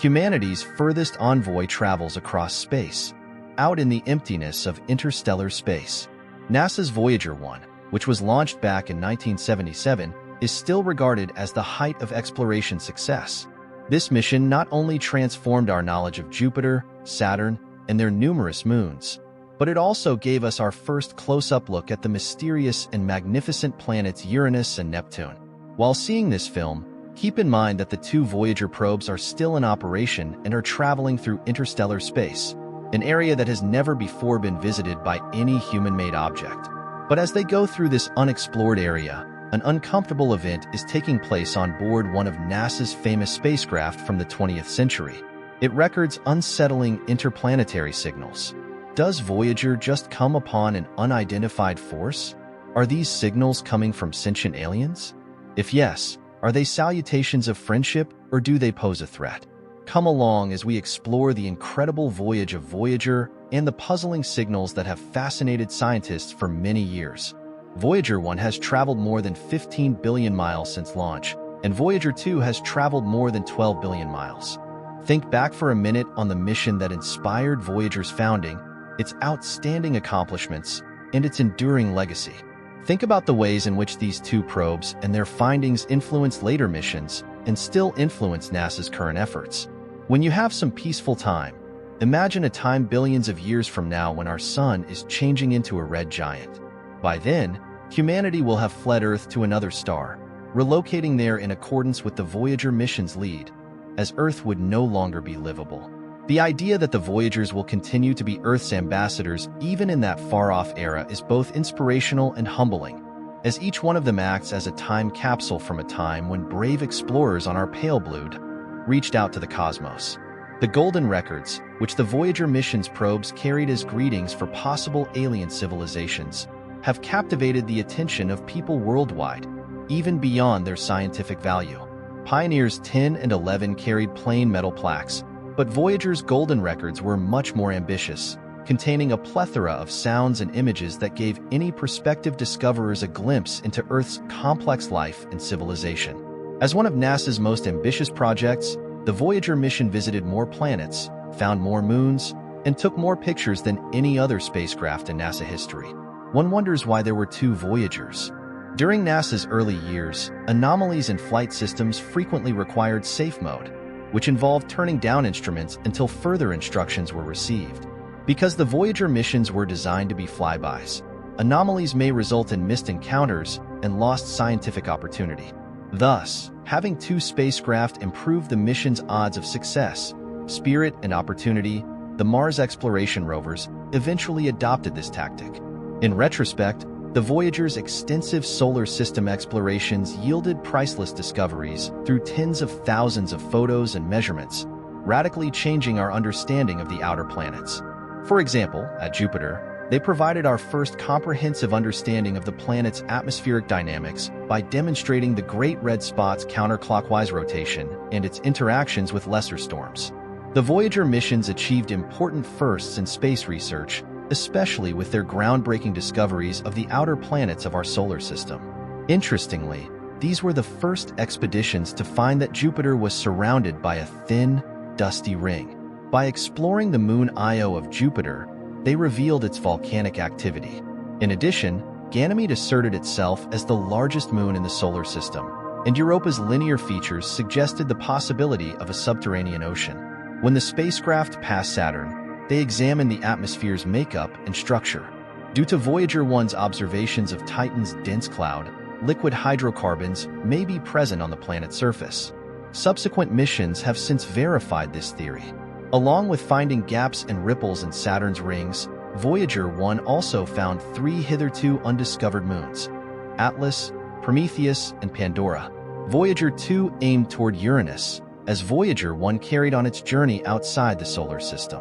humanity's furthest envoy travels across space, out in the emptiness of interstellar space. NASA's Voyager 1, which was launched back in 1977, is still regarded as the height of exploration success. This mission not only transformed our knowledge of Jupiter, Saturn, and their numerous moons, but it also gave us our first close-up look at the mysterious and magnificent planets Uranus and Neptune. While seeing this film, keep in mind that the two Voyager probes are still in operation and are traveling through interstellar space, an area that has never before been visited by any human-made object. But as they go through this unexplored area, an uncomfortable event is taking place on board one of NASA's famous spacecraft from the 20th century. It records unsettling interplanetary signals. Does Voyager just come upon an unidentified force? Are these signals coming from sentient aliens? If yes, are they salutations of friendship or do they pose a threat? Come along as we explore the incredible voyage of Voyager and the puzzling signals that have fascinated scientists for many years. Voyager 1 has traveled more than 15 billion miles since launch, and Voyager 2 has traveled more than 12 billion miles. Think back for a minute on the mission that inspired Voyager's founding, its outstanding accomplishments, and its enduring legacy. Think about the ways in which these two probes and their findings influenced later missions and still influence NASA's current efforts. When you have some peaceful time, imagine a time billions of years from now when our sun is changing into a red giant. By then, humanity will have fled Earth to another star, relocating there in accordance with the Voyager mission's lead, as Earth would no longer be livable. The idea that the Voyagers will continue to be Earth's ambassadors even in that far-off era is both inspirational and humbling, as each one of them acts as a time capsule from a time when brave explorers on our pale blue reached out to the cosmos. The golden records, which the Voyager mission's probes carried as greetings for possible alien civilizations, have captivated the attention of people worldwide, even beyond their scientific value. Pioneer's 10 and 11 carried plain metal plaques, but Voyager's golden records were much more ambitious, containing a plethora of sounds and images that gave any prospective discoverers a glimpse into Earth's complex life and civilization. As one of NASA's most ambitious projects, the Voyager mission visited more planets, found more moons, and took more pictures than any other spacecraft in NASA history. One wonders why there were two Voyagers. During NASA's early years, anomalies in flight systems frequently required safe mode, which involved turning down instruments until further instructions were received. Because the Voyager missions were designed to be flybys, anomalies may result in missed encounters and lost scientific opportunity. Thus, having two spacecraft improved the mission's odds of success. Spirit and Opportunity, the Mars exploration rovers, eventually adopted this tactic. In retrospect, the Voyager's extensive solar system explorations yielded priceless discoveries through tens of thousands of photos and measurements, radically changing our understanding of the outer planets. For example, at Jupiter, they provided our first comprehensive understanding of the planet's atmospheric dynamics by demonstrating the Great Red Spot's counterclockwise rotation and its interactions with lesser storms. The Voyager missions achieved important firsts in space research, especially with their groundbreaking discoveries of the outer planets of our solar system. Interestingly, these were the first expeditions to find that Jupiter was surrounded by a thin, dusty ring. By exploring the moon Io of Jupiter, they revealed its volcanic activity. In addition, Ganymede asserted itself as the largest moon in the solar system, and Europa's linear features suggested the possibility of a subterranean ocean. When the spacecraft passed Saturn, they examined the atmosphere's makeup and structure. Due to Voyager 1's observations of Titan's dense cloud, liquid hydrocarbons may be present on the planet's surface. Subsequent missions have since verified this theory. Along with finding gaps and ripples in Saturn's rings, Voyager 1 also found three hitherto undiscovered moons: Atlas, Prometheus, and Pandora. Voyager 2 aimed toward Uranus, as Voyager 1 carried on its journey outside the solar system.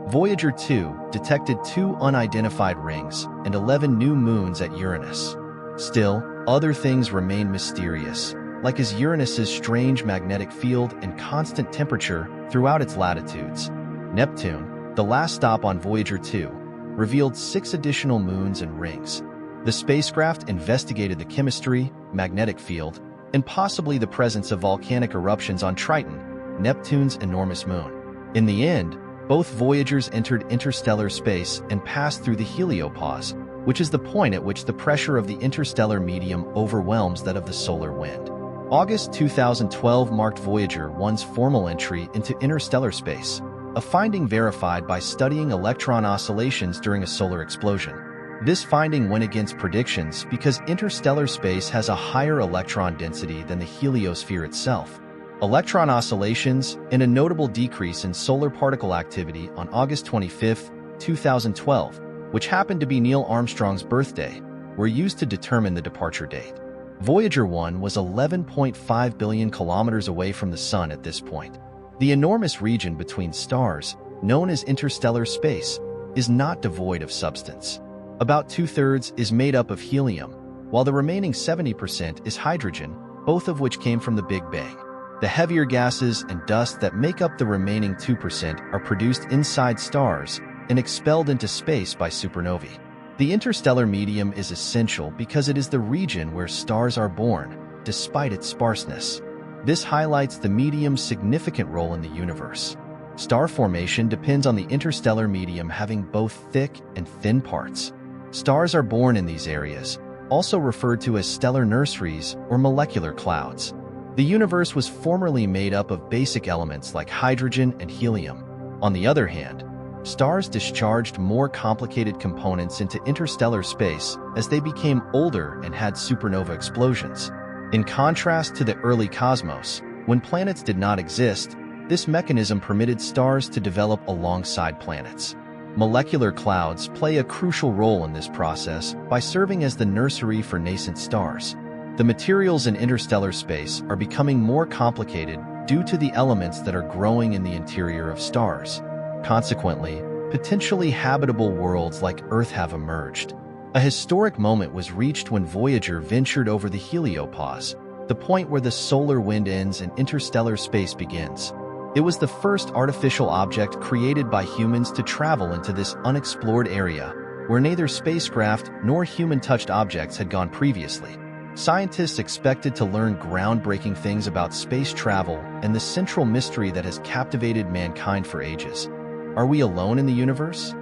Voyager 2 detected 2 unidentified rings and 11 new moons at Uranus. Still, other things remain mysterious, like is Uranus's strange magnetic field and constant temperature throughout its latitudes. Neptune, the last stop on Voyager 2, revealed 6 additional moons and rings. The spacecraft investigated the chemistry, magnetic field, and possibly the presence of volcanic eruptions on Triton, Neptune's enormous moon. In the end, both Voyagers entered interstellar space and passed through the heliopause, which is the point at which the pressure of the interstellar medium overwhelms that of the solar wind. August 2012 marked Voyager 1's formal entry into interstellar space, a finding verified by studying electron oscillations during a solar explosion. This finding went against predictions because interstellar space has a higher electron density than the heliosphere itself. Electron oscillations and a notable decrease in solar particle activity on August 25, 2012, which happened to be Neil Armstrong's birthday, were used to determine the departure date. Voyager 1 was 11.5 billion kilometers away from the Sun at this point. The enormous region between stars, known as interstellar space, is not devoid of substance. About two-thirds is made up of helium, while the remaining 70% is hydrogen, both of which came from the Big Bang. The heavier gases and dust that make up the remaining 2% are produced inside stars and expelled into space by supernovae. The interstellar medium is essential because it is the region where stars are born, despite its sparseness. This highlights the medium's significant role in the universe. Star formation depends on the interstellar medium having both thick and thin parts. Stars are born in these areas, also referred to as stellar nurseries or molecular clouds. The universe was formerly made up of basic elements like hydrogen and helium. On the other hand, stars discharged more complicated components into interstellar space as they became older and had supernova explosions. In contrast to the early cosmos, when planets did not exist, this mechanism permitted stars to develop alongside planets. Molecular clouds play a crucial role in this process by serving as the nursery for nascent stars. The materials in interstellar space are becoming more complicated due to the elements that are growing in the interior of stars. Consequently, potentially habitable worlds like Earth have emerged. A historic moment was reached when Voyager ventured over the heliopause, the point where the solar wind ends and interstellar space begins. It was the first artificial object created by humans to travel into this unexplored area, where neither spacecraft nor human-touched objects had gone previously. Scientists expected to learn groundbreaking things about space travel and the central mystery that has captivated mankind for ages. Are we alone in the universe?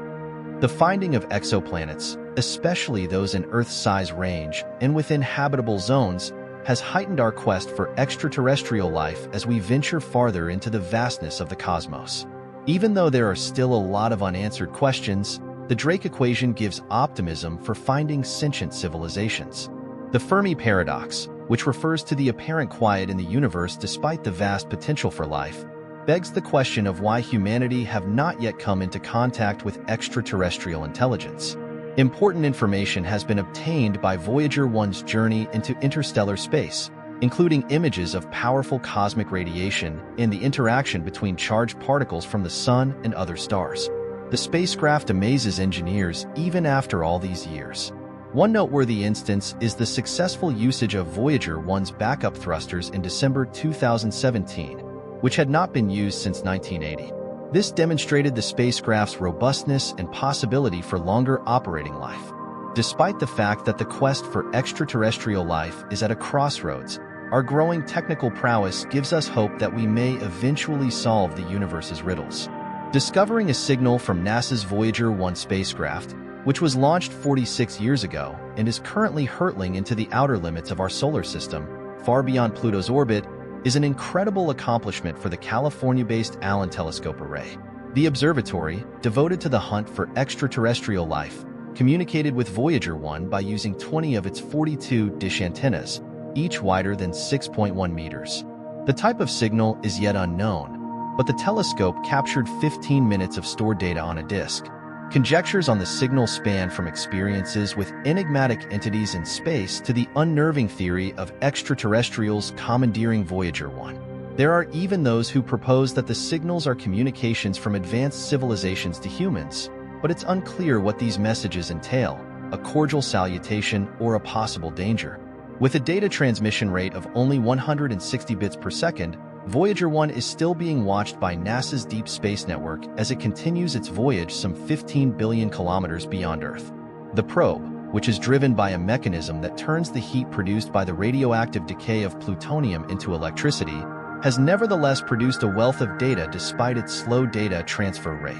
The finding of exoplanets, especially those in Earth's size range and within habitable zones, has heightened our quest for extraterrestrial life as we venture farther into the vastness of the cosmos. Even though there are still a lot of unanswered questions, the Drake equation gives optimism for finding sentient civilizations. The Fermi paradox, which refers to the apparent quiet in the universe despite the vast potential for life, begs the question of why humanity have not yet come into contact with extraterrestrial intelligence. Important information has been obtained by Voyager 1's journey into interstellar space, including images of powerful cosmic radiation and the interaction between charged particles from the Sun and other stars. The spacecraft amazes engineers even after all these years. One noteworthy instance is the successful usage of Voyager 1's backup thrusters in December 2017, which had not been used since 1980. This demonstrated the spacecraft's robustness and possibility for longer operating life. Despite the fact that the quest for extraterrestrial life is at a crossroads, our growing technical prowess gives us hope that we may eventually solve the universe's riddles. Discovering a signal from NASA's Voyager 1 spacecraft, which was launched 46 years ago and is currently hurtling into the outer limits of our solar system, far beyond Pluto's orbit, is an incredible accomplishment for the California-based Allen Telescope Array. The observatory, devoted to the hunt for extraterrestrial life, communicated with Voyager 1 by using 20 of its 42 dish antennas, each wider than 6.1 meters. The type of signal is yet unknown, but the telescope captured 15 minutes of stored data on a disk. Conjectures on the signal span from experiences with enigmatic entities in space to the unnerving theory of extraterrestrials commandeering Voyager 1. There are even those who propose that the signals are communications from advanced civilizations to humans, but it's unclear what these messages entail, a cordial salutation or a possible danger. With a data transmission rate of only 160 bits per second, Voyager 1 is still being watched by NASA's Deep Space Network as it continues its voyage some 15 billion kilometers beyond Earth. The probe, which is driven by a mechanism that turns the heat produced by the radioactive decay of plutonium into electricity, has nevertheless produced a wealth of data despite its slow data transfer rate.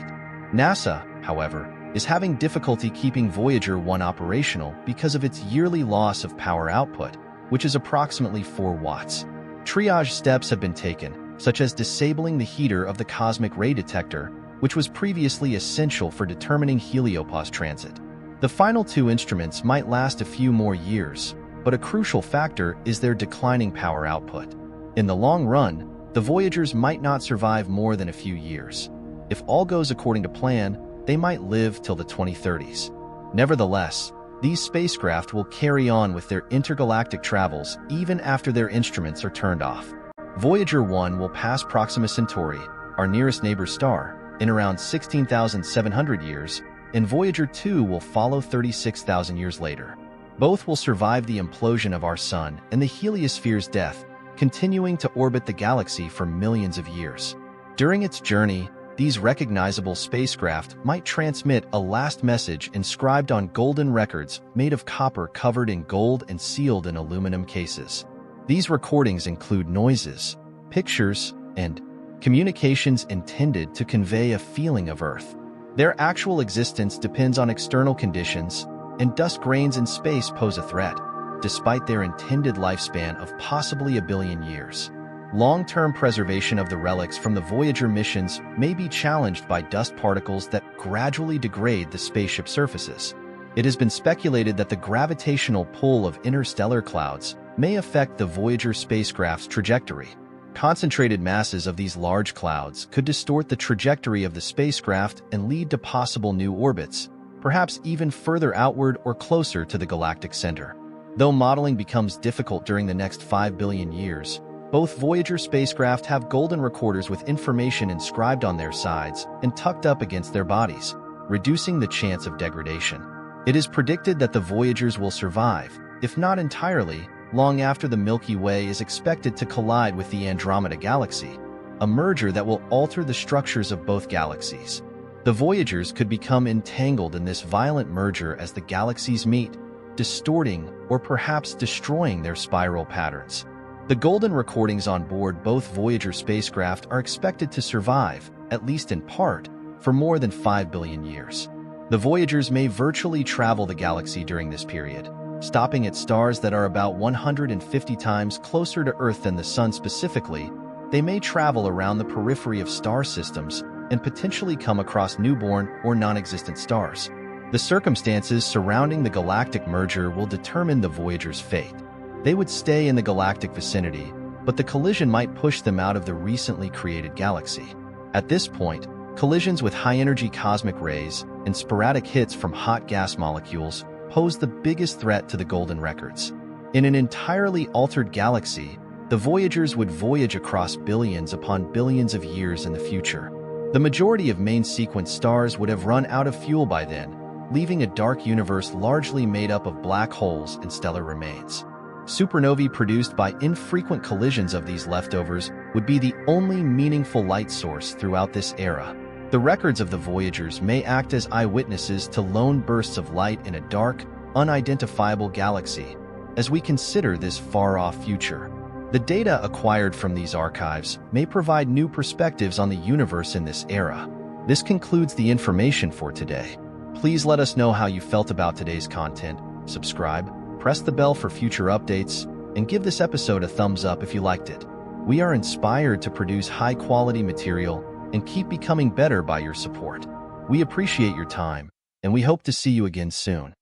NASA, however, is having difficulty keeping Voyager 1 operational because of its yearly loss of power output, which is approximately 4 watts. Triage steps have been taken, such as disabling the heater of the cosmic ray detector, which was previously essential for determining heliopause transit. The final 2 instruments might last a few more years, but a crucial factor is their declining power output. In the long run, the Voyagers might not survive more than a few years. If all goes according to plan, they might live till the 2030s. Nevertheless, these spacecraft will carry on with their intergalactic travels even after their instruments are turned off. Voyager 1 will pass Proxima Centauri, our nearest neighbor star, in around 16,700 years, and Voyager 2 will follow 36,000 years later. Both will survive the implosion of our Sun and the heliosphere's death, continuing to orbit the galaxy for millions of years. During its journey, these recognizable spacecraft might transmit a last message inscribed on golden records made of copper covered in gold and sealed in aluminum cases. These recordings include noises, pictures, and communications intended to convey a feeling of Earth. Their actual existence depends on external conditions, and dust grains in space pose a threat, despite their intended lifespan of possibly a billion years. Long-term preservation of the relics from the Voyager missions may be challenged by dust particles that gradually degrade the spaceship surfaces. It has been speculated that the gravitational pull of interstellar clouds may affect the Voyager spacecraft's trajectory. Concentrated masses of these large clouds could distort the trajectory of the spacecraft and lead to possible new orbits, perhaps even further outward or closer to the galactic center. Though modeling becomes difficult during the next 5 billion years, both Voyager spacecraft have golden recorders with information inscribed on their sides and tucked up against their bodies, reducing the chance of degradation. It is predicted that the Voyagers will survive, if not entirely, long after the Milky Way is expected to collide with the Andromeda Galaxy, a merger that will alter the structures of both galaxies. The Voyagers could become entangled in this violent merger as the galaxies meet, distorting or perhaps destroying their spiral patterns. The golden recordings on board both Voyager spacecraft are expected to survive, at least in part, for more than 5 billion years. The Voyagers may virtually travel the galaxy during this period, stopping at stars that are about 150 times closer to Earth than the Sun specifically. They may travel around the periphery of star systems and potentially come across newborn or non-existent stars. The circumstances surrounding the galactic merger will determine the Voyager's fate. They would stay in the galactic vicinity, but the collision might push them out of the recently created galaxy. At this point, collisions with high-energy cosmic rays and sporadic hits from hot gas molecules pose the biggest threat to the golden records. In an entirely altered galaxy, the Voyagers would voyage across billions upon billions of years in the future. The majority of main sequence stars would have run out of fuel by then, leaving a dark universe largely made up of black holes and stellar remains. Supernovae produced by infrequent collisions of these leftovers would be the only meaningful light source throughout this era. The records of the Voyagers may act as eyewitnesses to lone bursts of light in a dark, unidentifiable galaxy. As we consider this far-off future, the data acquired from these archives may provide new perspectives on the universe in this era. This concludes the information for today. Please let us know how you felt about today's content. Subscribe, press the bell for future updates, and give this episode a thumbs up if you liked it. We are inspired to produce high-quality material and keep becoming better by your support. We appreciate your time, and we hope to see you again soon.